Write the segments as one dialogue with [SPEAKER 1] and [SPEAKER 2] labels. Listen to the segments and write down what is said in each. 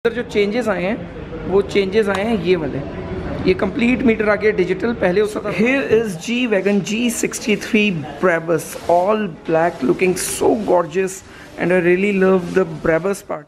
[SPEAKER 1] जो चेंजेस आए हैं वो चेंजेस आए हैं ये वाले, ये कंप्लीट मीटर आ गया डिजिटल। पहले उसका था here is G wagon G63 Brabus, all black, looking so gorgeous and I really love the Brabus part.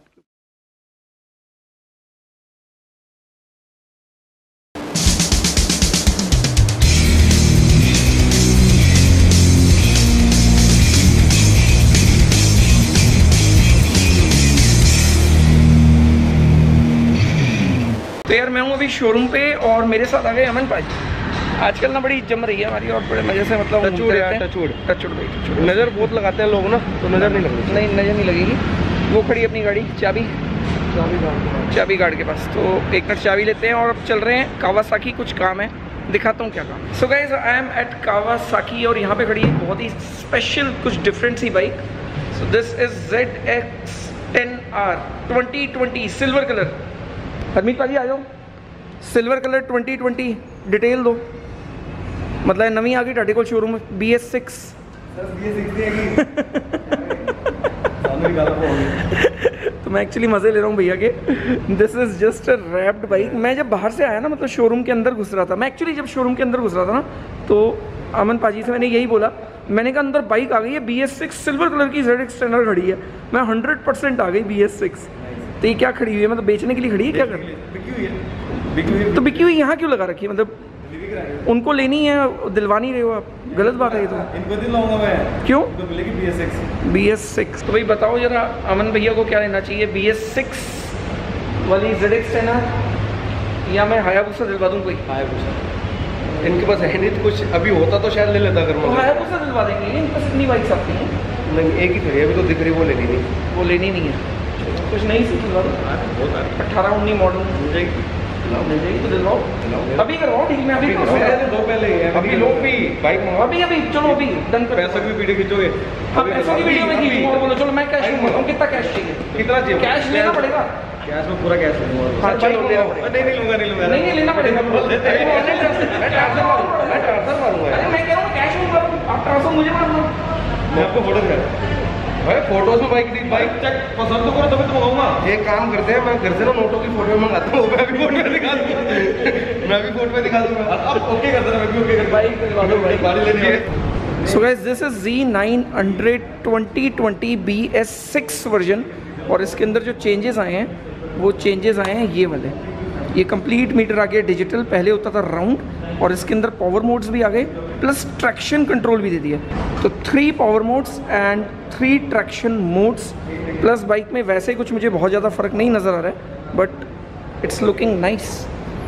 [SPEAKER 1] तो यार मैं हूँ अभी शोरूम पे और मेरे साथ आ गए अमन भाई। आजकल ना बड़ी जम रही है हमारी और बड़े मजे से मतलब टचवुड
[SPEAKER 2] नज़र बहुत लगाते हैं लोग ना, तो नज़र नहीं लगती।
[SPEAKER 1] नहीं नज़र नहीं लगेगी। वो खड़ी अपनी गाड़ी चाबी गार्ड के पास, तो एक मिनट चाबी लेते हैं और अब चल रहे हैं कावासाकी। कुछ काम है, दिखाता हूँ क्या काम। So guys I am at Kawasaki और यहाँ पे खड़ी है बहुत ही स्पेशल कुछ डिफरेंट सी bike. So this is ZX10R 2020 silver colour. Harmeet भाजी आ जाओ, सिल्वर कलर 2020 डिटेल दो। मतलब नवी आ गई ढाडे को शोरूम में BS6 तो मैं एक्चुअली मज़े ले रहा हूँ भैया के। This is just a wrapped bike. मैं जब बाहर से आया ना, मतलब शोरूम के अंदर घुस रहा था, मैं एक्चुअली जब शोरूम के अंदर घुस रहा था ना, तो अमन पाजी से मैंने यही बोला, मैंने कहा अंदर बाइक आ गई है BS6 सिल्वर कलर की ZX10R खड़ी है। मैं 100% आ गई BS6। तो ये क्या खड़ी हुई है, मतलब बेचने के लिए खड़ी है क्या कर? तो बिकी हुई यहाँ क्यों लगा रखी है? मतलब उनको लेनी है, दिलवा नहीं रहे हो आप, गलत बात है ये तो।
[SPEAKER 2] इनको दिलवाऊंगा मैं।
[SPEAKER 1] क्यों?
[SPEAKER 2] तो मिलेगी
[SPEAKER 1] BS6। तो भाई बताओ जरा अमन भैया को क्या लेना चाहिए, BS6 वाली ZX10R या मैं हायाबुसा दिलवा दूँ? कोई
[SPEAKER 2] हायाबुसा इनके पास है नहीं, कुछ अभी होता तो शायद ले लेता। अगर
[SPEAKER 1] तो हायाबुसा दिलवा देंगे। इनके पास इतनी बाइक्स आती हैं।
[SPEAKER 2] नहीं, एक ही खड़ी है अभी तो दिख रही, वो लेनी नहीं।
[SPEAKER 1] वो लेनी नहीं है, कुछ नहीं सी दिलवा दो। 18-19 मॉडल मिल जाएगी तो दिलवाओ। अभी करवाओ, ठीक है अभी
[SPEAKER 2] दो पहले अभी लोग भी बाइक
[SPEAKER 1] अभी चलो अभी डन कर।
[SPEAKER 2] पैसों की वीडियो खींचोगे?
[SPEAKER 1] हाँ पैसों की वीडियो में खींचूंगा और बोलो चलो मैं कैश दूंगा। कितना कैश चाहिए?
[SPEAKER 2] कितना चाहिए?
[SPEAKER 1] कैश लेना पड़ेगा।
[SPEAKER 2] कैश में पूरा कैश लूंगा।
[SPEAKER 1] हाँ चलो लेना पड़ेगा। नहीं लेना पड़ेगा। मैं ट्रांसफर मारूंगा। अरे मैं कह रहा हूँ कैश दूंगा, आप ट्रांसफर मुझे मारना।
[SPEAKER 2] मैं आपको फोटो दिखा भाई, फोटोज में बाइक चेक पसंद तो करो तभी तो मंगाऊंगा। एक काम करते हैं, मैं घर से ना नोटों की फोटो मंगाता हूँ, मैं भी फोटो में दिखा दूंगा। मैं भी फोटो में दिखा दूंगा। अब ओके कर देना, मैं भी ओके कर बाइक गाड़ी लेनी है।
[SPEAKER 1] So guys this is Z900 2020 BS6 version और इसके अंदर जो चेंजेस आए हैं वो चेंजेस आए हैं ये वाले। ये कंप्लीट मीटर आ गया डिजिटल। पहले होता था राउंड और इसके अंदर पावर मोड्स भी आ गए, प्लस ट्रैक्शन कंट्रोल भी दे दिया। तो 3 power modes and 3 traction modes, plus bike में वैसे कुछ मुझे बहुत ज़्यादा फ़र्क नहीं नज़र आ रहा है, but it's looking nice.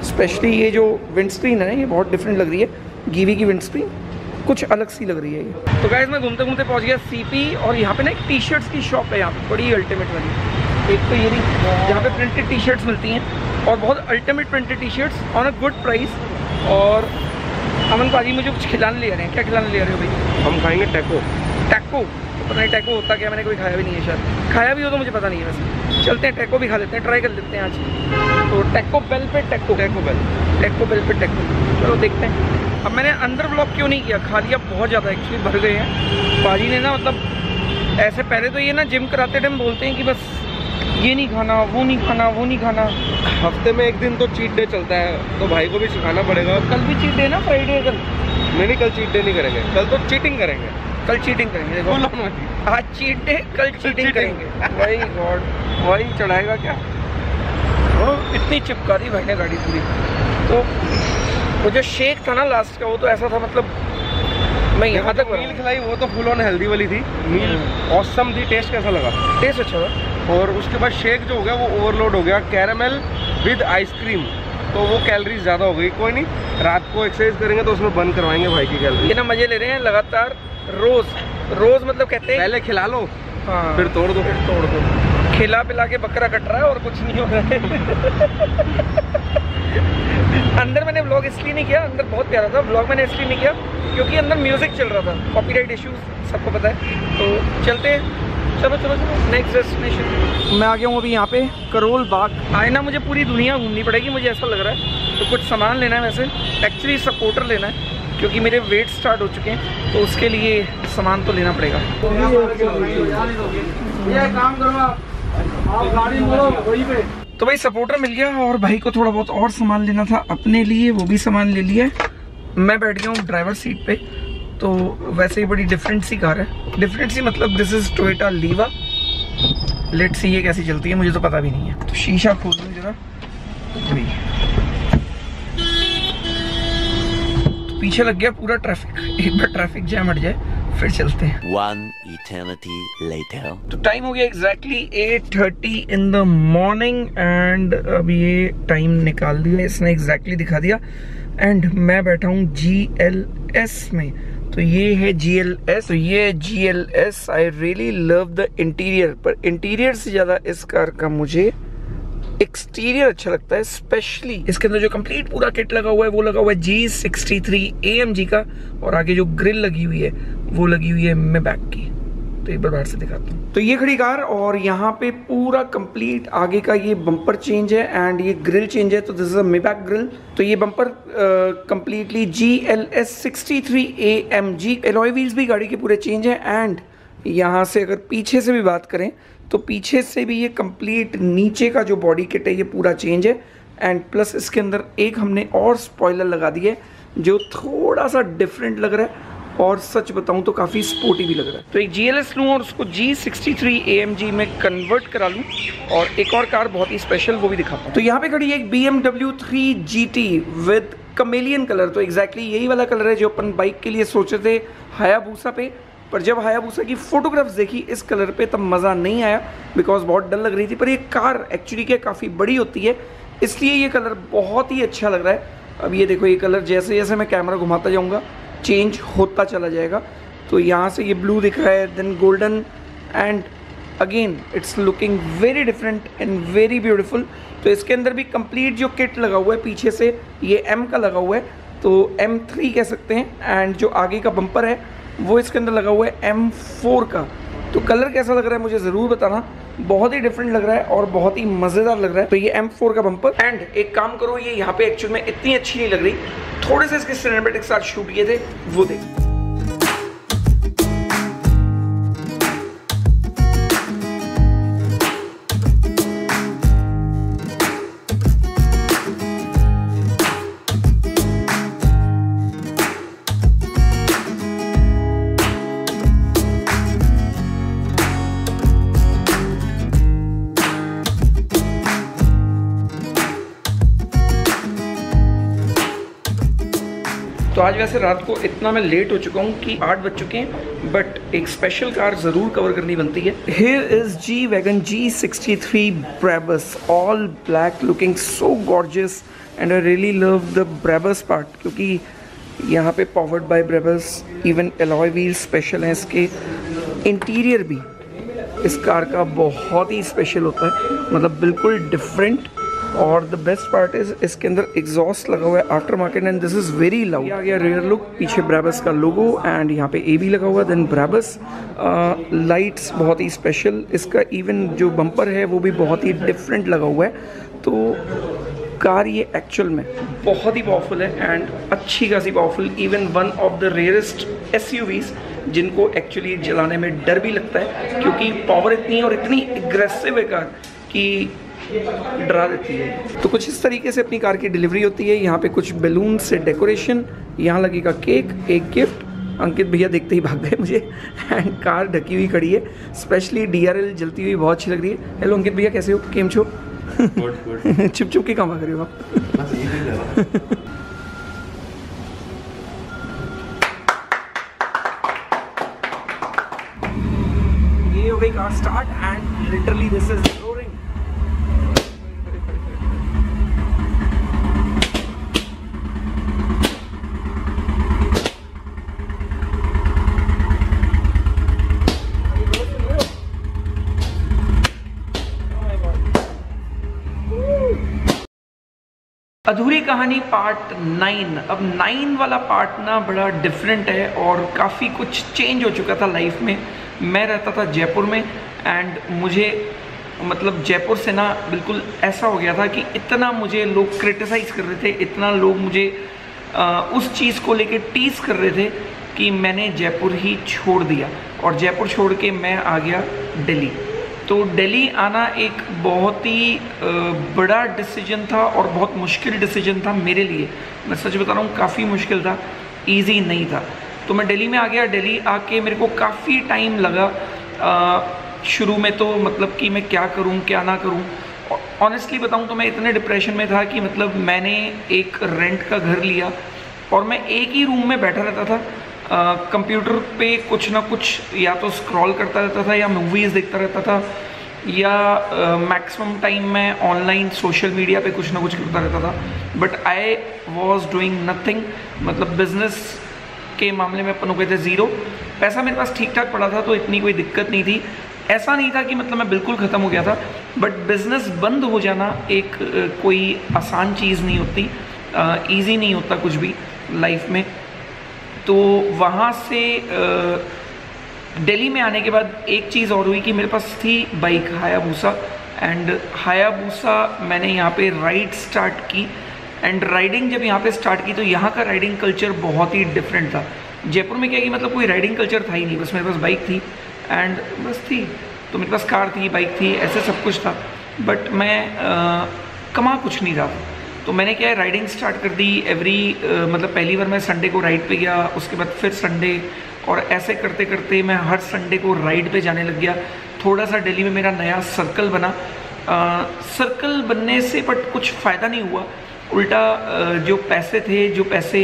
[SPEAKER 1] Specially ये जो विंड स्क्रीन है ये बहुत डिफरेंट लग रही है। गीवी की विंड स्क्रीन कुछ अलग सी लग रही है ये। तो गाइस मैं घूमते घूमते पहुंच गया CP और यहाँ पे ना एक टी-शर्ट्स की शॉप है यहाँ पे, बड़ी अल्टीमेट वाली। एक तो ये भी जहाँ पे प्रिंटेड टी-शर्ट्स मिलती हैं और बहुत ultimate printed T-shirts on a good price. और अमन पाजी मुझे कुछ खिलाने ले रहे हैं। क्या खिलाने ले रहे हो भाई?
[SPEAKER 2] हम खाएंगे टैको।
[SPEAKER 1] पता नहीं टैको होता क्या, मैंने कोई खाया भी नहीं है, शायद खाया भी हो तो मुझे पता नहीं है। वैसे चलते हैं टैको भी खा लेते हैं, ट्राई कर लेते हैं आज। तो टैको बेल पे टैको पे टैको, चलो देखते हैं। अब मैंने अंदर ब्लॉक क्यों नहीं किया, खा लिया बहुत ज़्यादा, एक्चुअली भर गए हैं। पाजी ने ना मतलब ऐसे पहले तो ये ना जिम कराते टाइम बोलते हैं कि बस ये नहीं खाना, वो नहीं खाना।
[SPEAKER 2] हफ्ते में एक दिन तो चीट डे चलता है, तो भाई को भी सिखाना पड़ेगा।
[SPEAKER 1] कल भी चीट डे ना, फ्राइडे कल।
[SPEAKER 2] नहीं कल चीट डे नहीं करेंगे, कल तो चीटिंग करेंगे।
[SPEAKER 1] कल चीटिंग करेंगे, देखो आज चीट डे, कल चीटिंग करेंगे। भाई गॉड, वही चढ़ाएगा क्या? वो इतनी चिपका दी भाई ने गाड़ी पूरी। तो वो जो शेक था ना लास्ट का, वो तो ऐसा था, मतलब मैं यहाँ तक
[SPEAKER 2] मील खिलाई वो तो फुल ऑन हेल्दी वाली थी। मील ऑसम थी। टेस्ट कैसा लगा?
[SPEAKER 1] टेस्ट अच्छा था।
[SPEAKER 2] और उसके बाद शेक जो हो गया वो ओवरलोड हो गया, कैरामेल विद आइसक्रीम, तो वो कैलोरीज ज़्यादा हो गई। कोई नहीं, रात को एक्सरसाइज करेंगे तो उसमें बंद करवाएंगे भाई की कैलोरी।
[SPEAKER 1] ये ना मजे ले रहे हैं लगातार। रोज मतलब कहते हैं
[SPEAKER 2] पहले खिला लो,
[SPEAKER 1] हाँ
[SPEAKER 2] फिर तोड़ दो।
[SPEAKER 1] खिला पिला के बकरा कट रहा है और कुछ नहीं हो रहा है। अंदर मैंने व्लॉग इसलिए नहीं किया, अंदर बहुत प्यारा था। व्लॉग मैंने इसलिए नहीं किया क्योंकि अंदर म्यूजिक चल रहा था, कॉपीराइट इश्यूज सबको पता है। तो चलते हैं, चलो नेक्स्ट डेस्टिनेशन। मैं आ गया हूँ अभी यहाँ पे करोल बाग। आए ना मुझे पूरी दुनिया घूमनी पड़ेगी, मुझे ऐसा लग रहा है। तो कुछ सामान लेना है, वैसे एक्चुअली सपोर्टर लेना है क्योंकि मेरे वेट स्टार्ट हो चुके हैं, तो उसके लिए सामान तो लेना पड़ेगा।
[SPEAKER 3] ये काम करो आप गाड़ी मोड़ो वहीं पे।
[SPEAKER 1] तो भाई सपोर्टर मिल गया और भाई को थोड़ा बहुत और सामान लेना था अपने लिए, वो भी सामान ले लिया। मैं बैठ गया हूँ ड्राइवर सीट पे। तो वैसे ही बड़ी डिफरेंट सी कार है, डिफरेंट सी मतलब this is Toyota लीवा। Let's see ये कैसी चलती है, मुझे तो पता भी नहीं है। तो शीशा खोल दूँ जरा। तो पीछे लग गया पूरा ट्रैफिक, एक बार ट्रैफिक जैम हट जाए फिर चलते हैं।
[SPEAKER 3] One eternity later.
[SPEAKER 1] तो टाइम हो गया exactly 8:30 in the morning and अब ये टाइम निकाल दिया इसने, एग्जैक्टली दिखा दिया। एंड मैं बैठा हूँ GLS में। तो ये है GLS, तो ये है GLS। I really love the interior, पर इंटीरियर से ज्यादा इस कार का मुझे एक्सटीरियर अच्छा लगता है। स्पेशली इसके अंदर जो कंप्लीट पूरा किट लगा हुआ है वो लगा हुआ है G63 AMG का, और आगे जो ग्रिल लगी हुई है वो लगी हुई है मेबैक की। तो एक बार बाहर से दिखाता हूँ। तो ये खड़ी कार और यहाँ पे पूरा कंप्लीट आगे का ये बम्पर चेंज है एंड ये ग्रिल चेंज है। तो this is a Maybach grill. तो ये bumper completely GLS 63 AMG। Alloy wheels भी गाड़ी के पूरे चेंज है। एंड यहाँ से अगर पीछे से भी बात करें तो पीछे से भी ये कंप्लीट नीचे का जो बॉडी किट है ये पूरा चेंज है। एंड प्लस इसके अंदर एक हमने और स्पॉइलर लगा दी है जो थोड़ा सा डिफरेंट लग रहा है और सच बताऊं तो काफ़ी स्पोर्टी भी लग रहा है। तो एक GLS लूँ और उसको G63 AMG में कन्वर्ट करा लूँ, और एक और कार बहुत ही स्पेशल वो भी दिखाता हूँ। तो यहाँ पे खड़ी है एक BMW 3 GT with chameleon colour. तो एग्जैक्टली यही वाला कलर है जो अपन बाइक के लिए सोचे थे हायाबूसा पे, पर जब हायाबूसा की फोटोग्राफ्स देखी इस कलर पे तब मज़ा नहीं आया बिकॉज बहुत डल लग रही थी। पर ये कार एक्चुअली क्या काफ़ी बड़ी होती है, इसलिए ये कलर बहुत ही अच्छा लग रहा है। अब ये देखो, ये कलर जैसे जैसे मैं कैमरा घुमाता जाऊँगा चेंज होता चला जाएगा। तो यहाँ से ये ब्लू दिख रहा है, then golden, and again it's looking very different and very beautiful. तो इसके अंदर भी कंप्लीट जो किट लगा हुआ है पीछे से ये M का लगा हुआ है, तो M3 कह सकते हैं। एंड जो आगे का बम्पर है वो इसके अंदर लगा हुआ है M4 का। तो कलर कैसा लग रहा है मुझे ज़रूर बताना, बहुत ही डिफरेंट लग रहा है और बहुत ही मज़ेदार लग रहा है। तो ये M4 का बम्पर। एंड एक काम करो, ये यहाँ पे एक्चुअल में इतनी अच्छी नहीं लग रही, थोड़े से इसके सिनेमैटिक साथ शूट किए थे वो देख। तो आज वैसे रात को इतना मैं लेट हो चुका हूँ कि 8 बज चुके हैं, बट एक स्पेशल कार ज़रूर कवर करनी बनती है। Here is G-Wagon G63 Brabus, all black, looking so gorgeous and I really love the Brabus part क्योंकि यहाँ पे powered by Brabus, even alloy wheels special हैं इसके। इंटीरियर भी इस कार का बहुत ही स्पेशल होता है, मतलब बिल्कुल डिफरेंट। और द बेस्ट पार्ट इज इसके अंदर एग्जॉस्ट लगा हुआ है after market and this is very loud. आ गया रेयर लुक, पीछे ब्राबस का लोगो एंड यहाँ पे AB लगा हुआ है, देन ब्राबस लाइट्स बहुत ही स्पेशल। इसका इवन जो बम्पर है वो भी बहुत ही डिफरेंट लगा हुआ है। तो कार ये एक्चुअल में बहुत ही पावरफुल है एंड अच्छी खासी powerful, even one of the rarest SUVs जिनको एक्चुअली चलाने में डर भी लगता है क्योंकि पावर इतनी है और इतनी एग्रेसिव है कार कि डरा देती है। तो कुछ इस तरीके से अपनी कार की डिलीवरी होती है। यहाँ पे कुछ बैलून से डेकोरेशन, यहाँ लगेगा केक, एक गिफ्ट। अंकित भैया देखते ही भाग गए मुझे एंड कार ढकी हुई खड़ी है, स्पेशली DRL जलती हुई बहुत अच्छी लग रही है। हेलो अंकित भैया, कैसे हो, केम छो? चुप चुप के काम कर रहे हो आप? ये हो गई car start and literally this is roaring. अधूरी कहानी पार्ट 9। अब 9 वाला पार्ट ना बड़ा डिफरेंट है और काफ़ी कुछ चेंज हो चुका था लाइफ में। मैं रहता था जयपुर में एंड मुझे मतलब जयपुर से ना बिल्कुल ऐसा हो गया था कि इतना मुझे लोग क्रिटिसाइज़ कर रहे थे, इतना लोग मुझे उस चीज़ को लेके टीज़ कर रहे थे कि मैंने जयपुर ही छोड़ दिया और जयपुर छोड़ के मैं आ गया दिल्ली। तो दिल्ली आना एक बहुत ही बड़ा डिसीजन था और बहुत मुश्किल डिसीजन था मेरे लिए। मैं सच बता रहा हूँ, काफ़ी मुश्किल था, इजी नहीं था। तो मैं दिल्ली में आ गया। दिल्ली आके मेरे को काफ़ी टाइम लगा। शुरू में तो मतलब कि मैं क्या करूँ क्या ना करूँ। ऑनेस्टली बताऊँ तो मैं इतने डिप्रेशन में था कि मतलब मैंने एक रेंट का घर लिया और मैं एक ही रूम में बैठा रहता था। कंप्यूटर पे कुछ ना कुछ या तो स्क्रॉल करता रहता था या मूवीज़ देखता रहता था या मैक्सिमम टाइम मैं ऑनलाइन सोशल मीडिया पे कुछ ना कुछ करता रहता था। But I was doing nothing. मतलब बिजनेस के मामले में अपन हो गए थे ज़ीरो। पैसा मेरे पास ठीक ठाक पड़ा था तो इतनी कोई दिक्कत नहीं थी। ऐसा नहीं था कि मतलब मैं बिल्कुल ख़त्म हो गया था, बट बिज़नेस बंद हो जाना एक कोई आसान चीज़ नहीं होती, ईजी नहीं होता कुछ भी लाइफ में। तो वहाँ से दिल्ली में आने के बाद एक चीज़ और हुई कि मेरे पास थी बाइक हायाबूसा, एंड हायाबूसा मैंने यहाँ पे राइड स्टार्ट की। एंड राइडिंग जब यहाँ पे स्टार्ट की तो यहाँ का राइडिंग कल्चर बहुत ही डिफरेंट था। जयपुर में क्या कि मतलब कोई राइडिंग कल्चर था ही नहीं, बस मेरे पास बाइक थी एंड बस थी। तो मेरे पास कार थी, बाइक थी, ऐसे सब कुछ था, बट मैं कमा कुछ नहीं रहा था। तो मैंने क्या है राइडिंग स्टार्ट कर दी। मतलब पहली बार मैं संडे को राइड पे गया, उसके बाद फिर संडे, और ऐसे करते करते मैं हर संडे को राइड पे जाने लग गया। थोड़ा सा दिल्ली में मेरा नया सर्कल बना। सर्कल बनने से बट कुछ फ़ायदा नहीं हुआ, उल्टा जो पैसे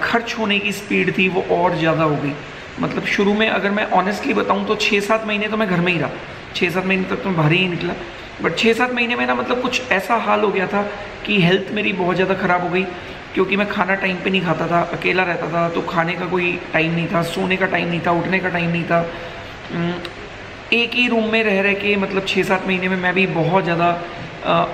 [SPEAKER 1] खर्च होने की स्पीड थी वो और ज़्यादा हो गई। मतलब शुरू में अगर मैं ऑनेस्टली बताऊं तो 6-7 महीने तो मैं घर में ही रहा। 6-7 महीने तक तो मैं बाहर ही निकला, बट 6-7 महीने में ना मतलब कुछ ऐसा हाल हो गया था कि हेल्थ मेरी बहुत ज़्यादा ख़राब हो गई, क्योंकि मैं खाना टाइम पे नहीं खाता था, अकेला रहता था, तो खाने का कोई टाइम नहीं था, सोने का टाइम नहीं था, उठने का टाइम नहीं था। एक ही रूम में रह के मतलब 6-7 महीने में मैं भी बहुत ज़्यादा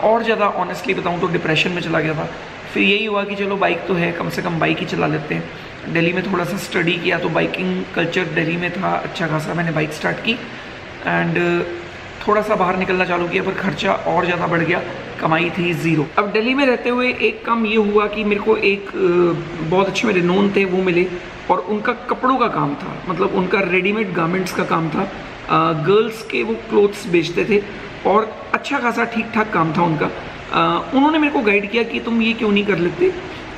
[SPEAKER 1] और ज़्यादा ऑनेस्टली बताऊँ तो डिप्रेशन में चला गया था। फिर यही हुआ कि चलो बाइक तो है, कम से कम बाइक ही चला लेते हैं। दिल्ली में थोड़ा सा स्टडी किया तो बाइकिंग कल्चर दिल्ली में था अच्छा खासा, मैंने बाइक स्टार्ट की एंड थोड़ा सा बाहर निकलना चालू किया, पर खर्चा और ज़्यादा बढ़ गया, कमाई थी ज़ीरो। अब दिल्ली में रहते हुए एक काम ये हुआ कि मेरे को एक बहुत अच्छे मेरे नोन थे, वो मिले, और उनका कपड़ों का काम था, मतलब उनका रेडीमेड गारमेंट्स का काम था। गर्ल्स के वो क्लोथ्स बेचते थे और अच्छा खासा ठीक ठाक काम था उनका। उन्होंने मेरे को गाइड किया कि तुम ये क्यों नहीं कर लेते।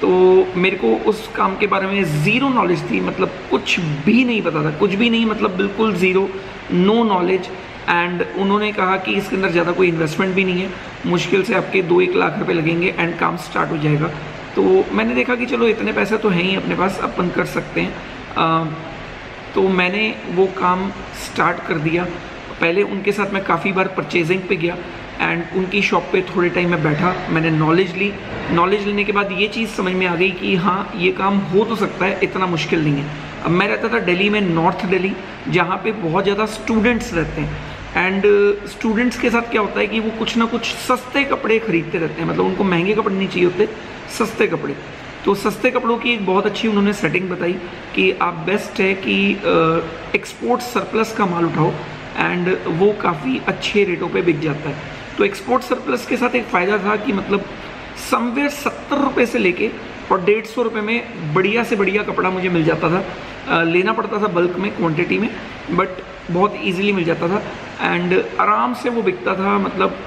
[SPEAKER 1] तो मेरे को उस काम के बारे में ज़ीरो नॉलेज थी, मतलब कुछ भी नहीं पता था, कुछ भी नहीं, मतलब बिल्कुल ज़ीरो, नो नॉलेज। एंड उन्होंने कहा कि इसके अंदर ज़्यादा कोई इन्वेस्टमेंट भी नहीं है, मुश्किल से आपके 2-1 लाख रुपए लगेंगे एंड काम स्टार्ट हो जाएगा। तो मैंने देखा कि चलो इतने पैसे तो हैं ही अपने पास, अपन कर सकते हैं। तो मैंने वो काम स्टार्ट कर दिया। पहले उनके साथ मैं काफ़ी बार परचेजिंग पे गया एंड उनकी शॉप पे थोड़े टाइम में बैठा, मैंने नॉलेज ली। नॉलेज लेने के बाद ये चीज़ समझ में आ गई कि हाँ ये काम हो तो सकता है, इतना मुश्किल नहीं है। अब मैं रहता था दिल्ली में, नॉर्थ दिल्ली, जहाँ पे बहुत ज़्यादा स्टूडेंट्स रहते हैं एंड स्टूडेंट्स के साथ क्या होता है कि वो कुछ ना कुछ सस्ते कपड़े खरीदते रहते हैं, मतलब उनको महंगे कपड़े नहीं चाहिए होते, सस्ते कपड़े। तो सस्ते कपड़ों की एक बहुत अच्छी उन्होंने सेटिंग बताई कि आप बेस्ट है कि एक्सपोर्ट सरप्लस का माल उठाओ एंड वो काफ़ी अच्छे रेटों पे बिक जाता है। तो एक्सपोर्ट सरप्लस के साथ एक फ़ायदा था कि मतलब समवेयर 70 रुपये से लेके और 150 रुपये में बढ़िया से बढ़िया कपड़ा मुझे मिल जाता था। लेना पड़ता था बल्क में, क्वांटिटी में, बट बहुत इजीली मिल जाता था एंड आराम से वो बिकता था, मतलब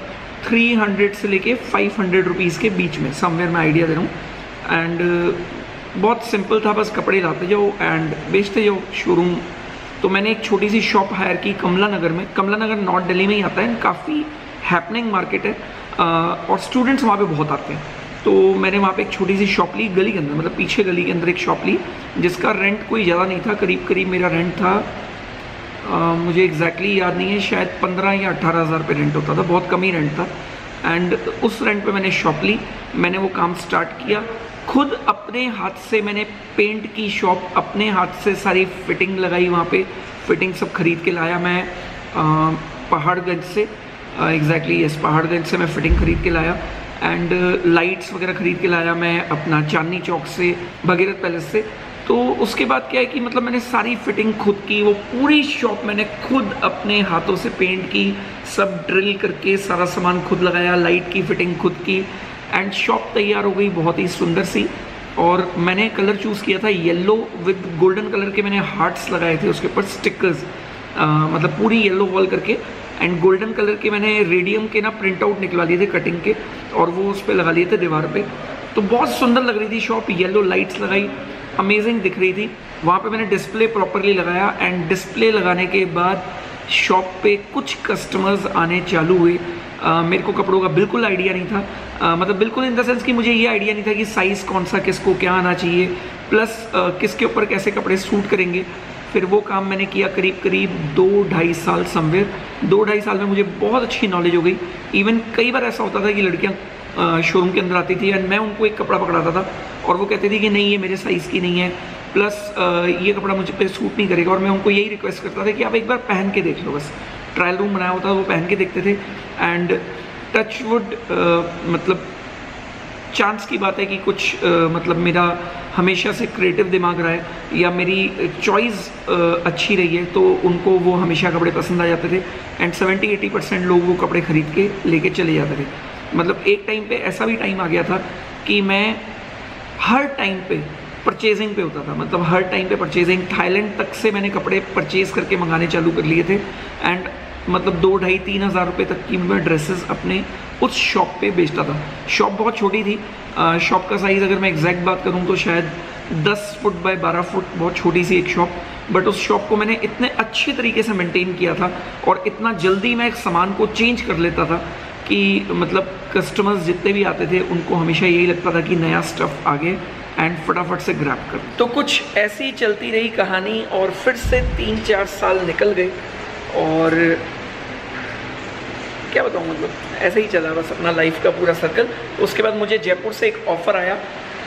[SPEAKER 1] 300 से लेके 500 रुपीज़ के बीच में, समवेयर मैं आइडिया दे रहा हूँ। एंड बहुत सिंपल था, बस कपड़े लाते जाओ एंड बेचते जाओ, शोरूम। तो मैंने एक छोटी सी शॉप हायर की कमला नगर में। कमला नगर नॉर्थ दिल्ली में ही आता है, काफ़ी हैपनिंग मार्केट है और स्टूडेंट्स वहाँ पे बहुत आते हैं। तो मैंने वहाँ पे एक छोटी सी शॉप ली गली के अंदर, मतलब पीछे गली के अंदर एक शॉप ली, जिसका रेंट कोई ज़्यादा नहीं था, करीब करीब मेरा रेंट था मुझे एग्जैक्टली याद नहीं है, शायद 15 या 18 हज़ार रुपये रेंट होता था, बहुत कम ही रेंट था। एंड उस रेंट पे मैंने शॉप ली, मैंने वो काम स्टार्ट किया खुद अपने हाथ से। मैंने पेंट की शॉप अपने हाथ से सारी फिटिंग लगाई, वहाँ पे फिटिंग सब खरीद के लाया मैं पहाड़गंज से, एग्जैक्टली यस, पहाड़गंज से मैं फिटिंग खरीद के लाया एंड लाइट्स वगैरह खरीद के लाया मैं अपना चांदनी चौक से, भगीरथ पैलेस से। तो उसके बाद क्या है कि मतलब मैंने सारी फिटिंग खुद की, वो पूरी शॉप मैंने खुद अपने हाथों से पेंट की, सब ड्रिल करके सारा सामान खुद लगाया, लाइट की फिटिंग खुद की एंड शॉप तैयार हो गई बहुत ही सुंदर सी। और मैंने कलर चूज़ किया था येलो विद गोल्डन कलर के, मैंने हार्ट्स लगाए थे उसके ऊपर, स्टिकर्स, मतलब पूरी येलो वॉल करके एंड गोल्डन कलर के मैंने रेडियम के ना प्रिंट आउट निकलवा लिए थे कटिंग के, और वो उस पर लगा लिए थे दीवार पे। तो बहुत सुंदर लग रही थी शॉप, येलो लाइट्स लगाई, अमेजिंग दिख रही थी। वहाँ पे मैंने डिस्प्ले प्रॉपरली लगाया, एंड डिस्प्ले लगाने के बाद शॉप पे कुछ कस्टमर्स आने चालू हुए। मेरे को कपड़ों का बिल्कुल आइडिया नहीं था, मतलब बिल्कुल इन द सेंस कि मुझे ये आइडिया नहीं था कि साइज़ कौन सा किसको क्या आना चाहिए, प्लस किसके ऊपर कैसे कपड़े सूट करेंगे। फिर वो काम मैंने किया करीब 2-2.5 साल समवेयर। 2-2.5 साल में मुझे बहुत अच्छी नॉलेज हो गई। इवन कई बार ऐसा होता था कि लड़कियां शोरूम के अंदर आती थी एंड मैं उनको एक कपड़ा पकड़ाता था और वो कहती थी कि नहीं ये मेरे साइज़ की नहीं है, प्लस ये कपड़ा मुझे पे सूट नहीं करेगा। और मैं उनको यही रिक्वेस्ट करता था कि आप एक बार पहन के देख लो, बस ट्रायल रूम बनाया होता था, वो पहन के देखते थे। एंड टच वुड मतलब चांस की बात है कि कुछ मतलब मेरा हमेशा से क्रिएटिव दिमाग रहा है या मेरी चॉइस अच्छी रही है, तो उनको वो हमेशा कपड़े पसंद आ जाते थे। एंड 70-80% लोग वो कपड़े ख़रीद के लेके चले जाते थे। मतलब एक टाइम पे ऐसा भी टाइम आ गया था कि मैं हर टाइम पे परचेजिंग पे होता था, मतलब हर टाइम पे परचेजिंग। थाईलैंड तक से मैंने कपड़े परचेज करके मंगाने चालू कर लिए थे। एंड मतलब 2-2.5-3 हज़ार रुपये तक की मैं ड्रेसेस अपने उस शॉप पे बेचता था। शॉप बहुत छोटी थी, शॉप का साइज़ अगर मैं एग्जैक्ट बात करूँ तो शायद 10 फुट बाय 12 फुट, बहुत छोटी सी एक शॉप। बट उस शॉप को मैंने इतने अच्छे तरीके से मेंटेन किया था और इतना जल्दी मैं एक सामान को चेंज कर लेता था कि मतलब कस्टमर्स जितने भी आते थे उनको हमेशा यही लगता था कि नया स्टफ़ आ गया एंड फटाफट से ग्रैब कर। तो कुछ ऐसी चलती रही कहानी और फिर से 3-4 साल निकल गए और क्या बताऊँ, मतलब ऐसे ही चला बस अपना लाइफ का पूरा सर्कल। उसके बाद मुझे जयपुर से एक ऑफ़र आया।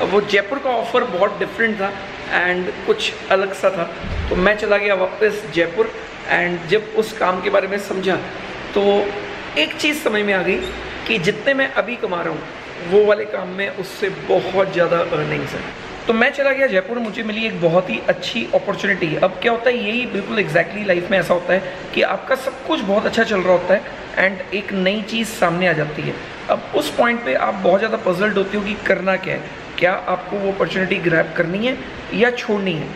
[SPEAKER 1] वो जयपुर का ऑफ़र बहुत डिफरेंट था एंड कुछ अलग सा था, तो मैं चला गया वापस जयपुर। एंड जब उस काम के बारे में समझा तो एक चीज़ समझ में आ गई कि जितने मैं अभी कमा रहा हूँ वो वाले काम में उससे बहुत ज़्यादा अर्निंग्स है। तो मैं चला गया जयपुर, मुझे मिली एक बहुत ही अच्छी अपॉर्चुनिटी। अब क्या होता है, यही बिल्कुल एग्जैक्टली लाइफ में ऐसा होता है कि आपका सब कुछ बहुत अच्छा चल रहा होता है एंड एक नई चीज़ सामने आ जाती है। अब उस पॉइंट पे आप बहुत ज़्यादा पजल्ड होते हो कि करना क्या है, क्या आपको वो अपॉर्चुनिटी ग्रैब करनी है या छोड़नी है।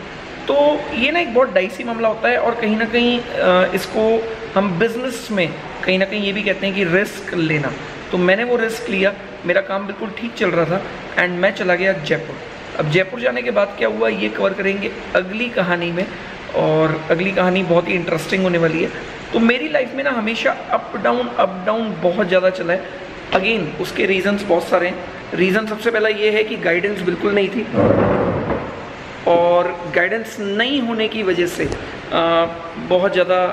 [SPEAKER 1] तो ये ना एक बहुत डाइसी मामला होता है और कहीं ना कहीं इसको हम बिज़नेस में कहीं ना कहीं ये भी कहते हैं कि रिस्क लेना। तो मैंने वो रिस्क लिया, मेरा काम बिल्कुल ठीक चल रहा था एंड मैं चला गया जयपुर। अब जयपुर जाने के बाद क्या हुआ ये कवर करेंगे अगली कहानी में, और अगली कहानी बहुत ही इंटरेस्टिंग होने वाली है। तो मेरी लाइफ में ना हमेशा अप डाउन बहुत ज़्यादा चला है। अगेन उसके रीज़न्स बहुत सारे हैं। रीज़न सबसे पहला ये है कि गाइडेंस बिल्कुल नहीं थी और गाइडेंस नहीं होने की वजह से बहुत ज़्यादा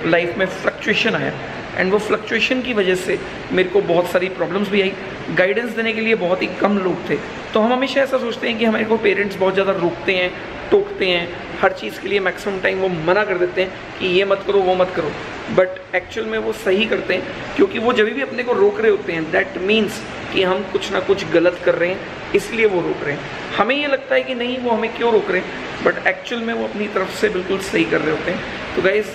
[SPEAKER 1] लाइफ में फ्लक्चुएशन आया एंड वो फ्लक्चुएशन की वजह से मेरे को बहुत सारी प्रॉब्लम्स भी आई। गाइडेंस देने के लिए बहुत ही कम लोग थे। तो हम हमेशा ऐसा सोचते हैं कि हमारे को पेरेंट्स बहुत ज़्यादा रोकते हैं, टोकते हैं, हर चीज़ के लिए मैक्सिमम टाइम वो मना कर देते हैं कि ये मत करो वो मत करो। बट एक्चुअल में वो सही करते हैं, क्योंकि वो जब भी अपने को रोक रहे होते हैं दैट मीन्स कि हम कुछ ना कुछ गलत कर रहे हैं, इसलिए वो रोक रहे हैं। हमें ये लगता है कि नहीं वो हमें क्यों रोक रहे हैं, बट एक्चुअल में वो अपनी तरफ से बिल्कुल सही कर रहे होते हैं। तो गाइस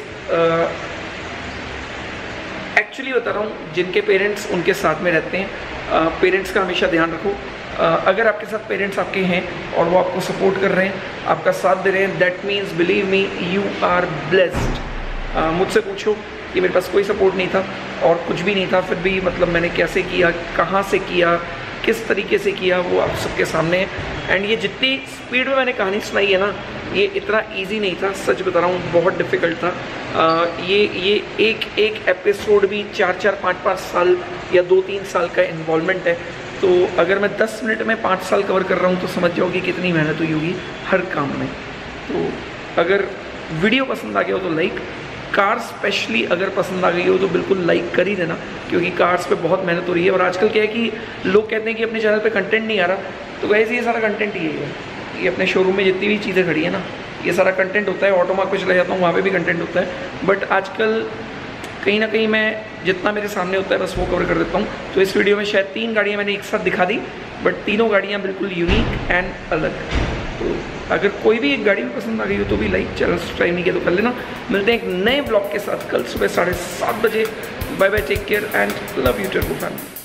[SPEAKER 1] एक्चुअली बता रहा हूँ, जिनके पेरेंट्स उनके साथ में रहते हैं, पेरेंट्स का हमेशा ध्यान रखो। अगर आपके साथ पेरेंट्स आपके हैं और वो आपको सपोर्ट कर रहे हैं, आपका साथ दे रहे हैं, that means believe me you are blessed. मुझसे पूछो कि मेरे पास कोई सपोर्ट नहीं था और कुछ भी नहीं था, फिर भी मतलब मैंने कैसे किया, कहाँ से किया, किस तरीके से किया, वो आप सबके सामने है। एंड ये जितनी स्पीड में मैंने कहानी सुनाई है ना, ये इतना इजी नहीं था, सच बता रहा हूँ, बहुत डिफ़िकल्ट था। ये एक एपिसोड भी 4-4, 5-5 साल या 2-3 साल का इन्वॉल्वमेंट है। तो अगर मैं 10 मिनट में 5 साल कवर कर रहा हूँ तो समझ जाओ कि कितनी मेहनत हुई होगी हर काम में। तो अगर वीडियो पसंद आ गया हो तो लाइक, कार स्पेशली अगर पसंद आ गई हो तो बिल्कुल लाइक कर ही देना, क्योंकि कार्स पे बहुत मेहनत हो रही है। और आजकल क्या है कि लोग कहते हैं कि अपने चैनल पे कंटेंट नहीं आ रहा, तो वैसे ये सारा कंटेंट ही है। ये अपने शोरूम में जितनी भी चीज़ें खड़ी है ना, ये सारा कंटेंट होता है। ऑटोमार्क पे चला जाता हूँ, वहाँ पे भी कंटेंट होता है। बट आजकल कहीं ना कहीं मैं जितना मेरे सामने होता है बस वो कवर कर देता हूँ। तो इस वीडियो में शायद 3 गाड़ियाँ मैंने एक साथ दिखा दी, बट तीनों गाड़ियाँ बिल्कुल यूनिक एंड अलग। तो अगर कोई भी एक गाड़ी भी पसंद आ गई हो तो भी लाइक, चैनल सब्सक्राइब नहीं किया तो कर लेना। मिलते हैं एक नए ब्लॉग के साथ कल सुबह 7:30 बजे। Bye bye, take care and love you to family.